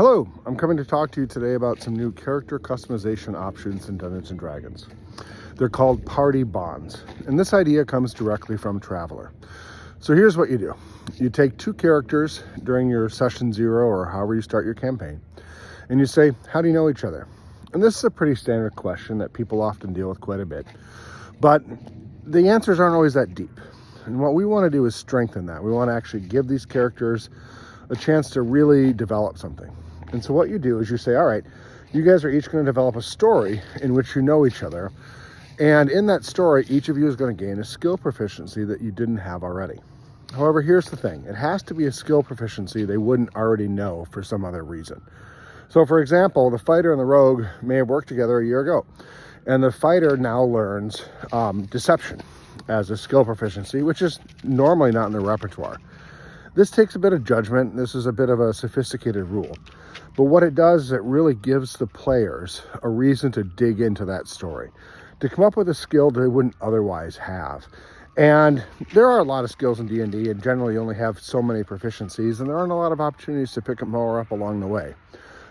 Hello, I'm coming to talk to you today about some new character customization options in Dungeons & Dragons. They're called party bonds, and this idea comes directly from Traveler. So here's what you do. You take two characters during your session 0 or however you start your campaign, and you say, how do you know each other? And this is a pretty standard question that people often deal with quite a bit, but the answers aren't always that deep. And what we want to do is strengthen that. We want to actually give these characters a chance to really develop something. And so what you do is you say, all right, you guys are each going to develop a story in which you know each other. And in that story, each of you is going to gain a skill proficiency that you didn't have already. However, here's the thing. It has to be a skill proficiency they wouldn't already know for some other reason. So for example, the fighter and the rogue may have worked together a year ago. And the fighter now learns deception as a skill proficiency, which is normally not in their repertoire. This takes a bit of judgment. This is a bit of a sophisticated rule. But what it does is it really gives the players a reason to dig into that story, to come up with a skill they wouldn't otherwise have. And there are a lot of skills in D&D, and generally you only have so many proficiencies, and there aren't a lot of opportunities to pick more up along the way.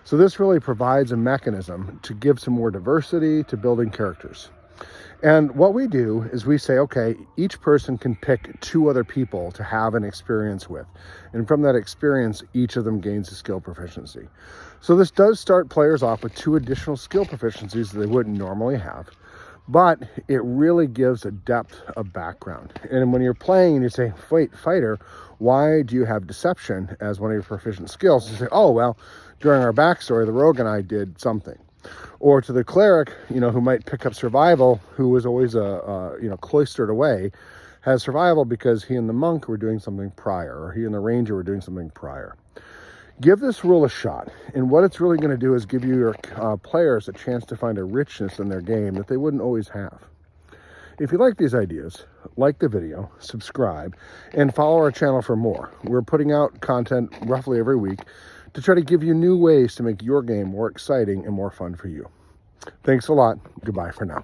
So this really provides a mechanism to give some more diversity to building characters. And what we do is we say, okay, each person can pick 2 other people to have an experience with. And from that experience, each of them gains a skill proficiency. So this does start players off with 2 additional skill proficiencies that they wouldn't normally have. But it really gives a depth of background. And when you're playing and you say, wait, fighter, why do you have deception as one of your proficient skills? You say, oh, well, during our backstory, the rogue and I did something. Or to the cleric, who might pick up survival, who was always cloistered away, has survival because he and the monk were doing something prior, or he and the ranger were doing something prior. Give this rule a shot, and what it's really going to do is give your players a chance to find a richness in their game that they wouldn't always have. If you like these ideas, like the video, subscribe, and follow our channel for more. We're putting out content roughly every week to try to give you new ways to make your game more exciting and more fun for you. Thanks a lot. Goodbye for now.